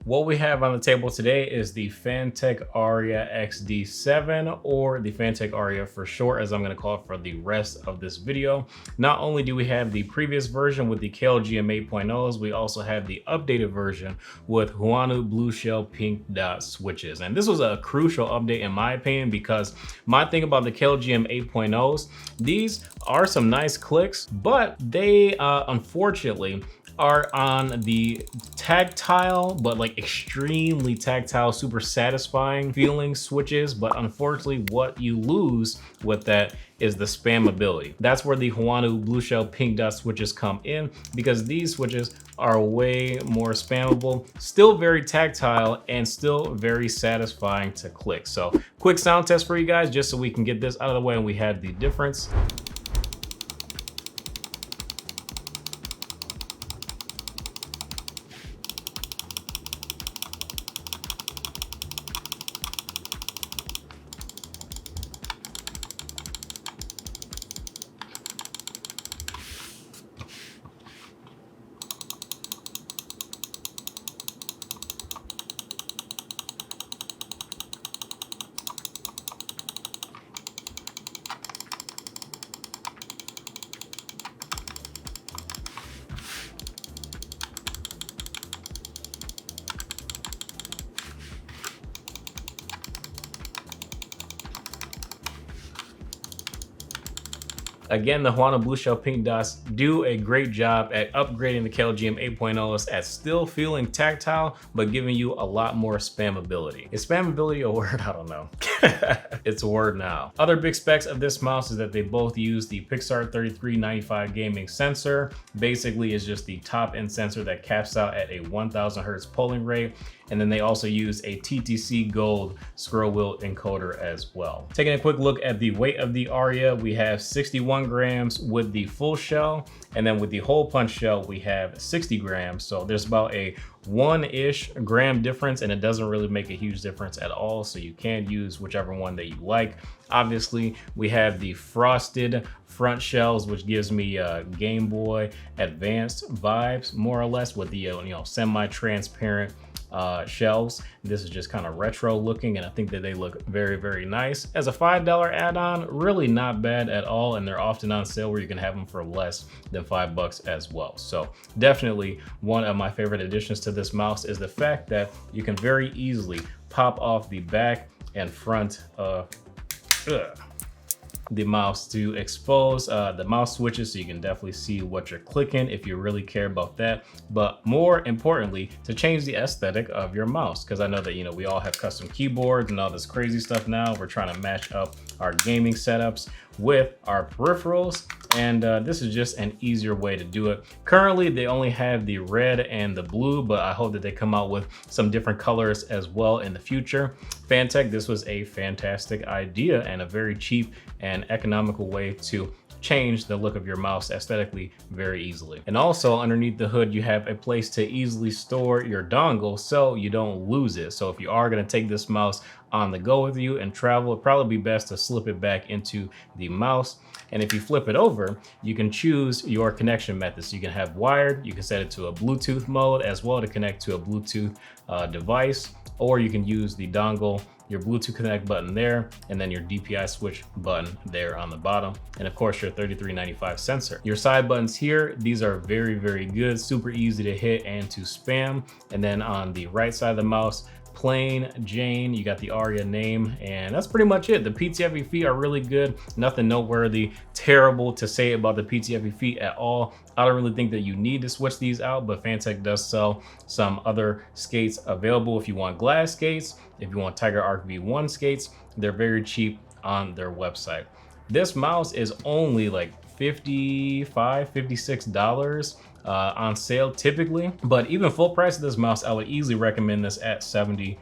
What we have on the table today is the Fantech Aria XD7, or the Fantech Aria for short, as I'm going to call it for the rest of this video. Not only do we have the previous version with the KLGM 8.0s, we also have the updated version with Huanu Blue Shell Pink Dot switches. And this was a crucial update in my opinion, because my thing about the KLGM 8.0s, these are some nice clicks, but they unfortunately are on the tactile, but like extremely tactile, super satisfying feeling switches. But unfortunately, what you lose with that is the spammability. That's where the Huanu Blue Shell Pink Dot switches come in, because these switches are way more spammable, still very tactile, and still very satisfying to click. So quick sound test for you guys, just so we can get this out of the way and we have the difference. Again, the Huanu Blue Shell Pink Dots do a great job at upgrading the KLGM 8.0s at still feeling tactile, but giving you a lot more spammability. Is spammability a word? I don't know. It's a word now. Other big specs of this mouse is that they both use the Pixar 3395 gaming sensor. Basically, it's just the top end sensor that caps out at a 1000 Hertz polling rate. And then they also use a TTC Gold scroll wheel encoder as well. Taking a quick look at the weight of the Aria, we have 61 grams with the full shell, and then with the hole punch shell, we have 60 grams. So there's about a 1-ish gram difference, and it doesn't really make a huge difference at all. So you can use whichever one that you like. Obviously, we have the frosted front shells, which gives me Game Boy Advanced vibes, more or less, with the semi-transparent shells. This is just kind of retro looking, and I think that they look very, very nice. As a $5 add-on, really not bad at all, and they're often on sale where you can have them for less than $5 as well. So definitely one of my favorite additions to this mouse is the fact that you can very easily pop off the back and front of the mouse to expose the mouse switches, so you can definitely see what you're clicking if you really care about that. But more importantly, to change the aesthetic of your mouse, because I know that we all have custom keyboards and all this crazy stuff now. We're trying to match up our gaming setups with our peripherals, and this is just an easier way to do it. Currently, they only have the red and the blue, but I hope that they come out with some different colors as well in the future. Fantech, this was a fantastic idea and a very cheap and economical way to change the look of your mouse aesthetically very easily. And also underneath the hood, you have a place to easily store your dongle so you don't lose it. So if you are going to take this mouse on the go with you and travel, it'd probably be best to slip it back into the mouse. And if you flip it over, you can choose your connection method. So you can have wired, you can set it to a Bluetooth mode as well to connect to a Bluetooth device, or you can use the dongle, your Bluetooth connect button there, and then your DPI switch button there on the bottom, and of course your 3395 sensor. Your side buttons here, these are very, very good, super easy to hit and to spam. And then on the right side of the mouse, plain Jane, you got the Aria name, and that's pretty much it. The PTFE feet are really good, nothing noteworthy, terrible to say about the PTFE feet at all. I don't really think that you need to switch these out, but Fantech does sell some other skates available if you want glass skates. If you want Tiger Arc V1 skates, they're very cheap on their website. This mouse is only like $55, $56 on sale typically, but even full price of this mouse, I would easily recommend this at $70.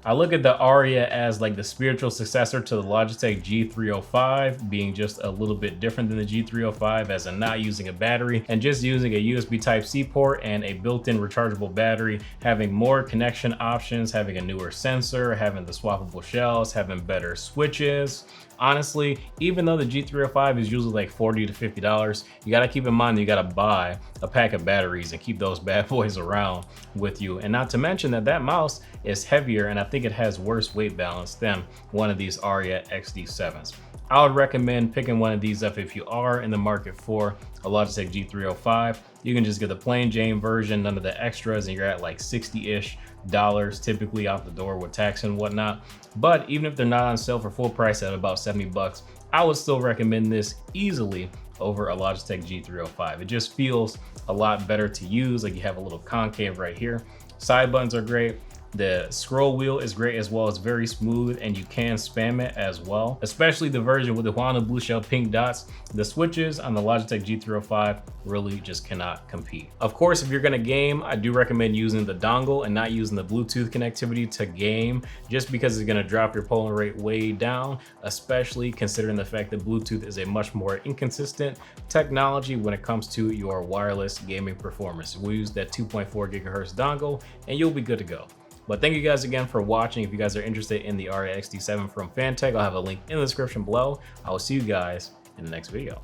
I look at the Aria as like the spiritual successor to the Logitech G305, being just a little bit different than the G305, as in not using a battery and just using a USB Type-C port and a built-in rechargeable battery, having more connection options, having a newer sensor, having the swappable shells, having better switches. Honestly, even though the G305 is usually like $40 to $50, you gotta keep in mind that you gotta buy a pack of batteries and keep those bad boys around with you. And not to mention that mouse is heavier, and I think it has worse weight balance than one of these Aria XD7s. I would recommend picking one of these up if you are in the market for a Logitech G305. You can just get the plain Jane version, none of the extras, and you're at like $60-ish typically out the door with tax and whatnot. But even if they're not on sale for full price at about 70 bucks, I would still recommend this easily over a Logitech G305. It just feels a lot better to use. Like, you have a little concave right here. Side buttons are great. The scroll wheel is great as well. It's very smooth, and you can spam it as well, especially the version with the Huana Blue Shell pink dots. The switches on the Logitech G305 really just cannot compete. Of course, if you're gonna game, I do recommend using the dongle and not using the Bluetooth connectivity to game, just because it's gonna drop your polling rate way down, especially considering the fact that Bluetooth is a much more inconsistent technology when it comes to your wireless gaming performance. We'll use that 2.4 gigahertz dongle and you'll be good to go. But thank you guys again for watching. If you guys are interested in the Aria XD7 from Fantech, I'll have a link in the description below. I will see you guys in the next video.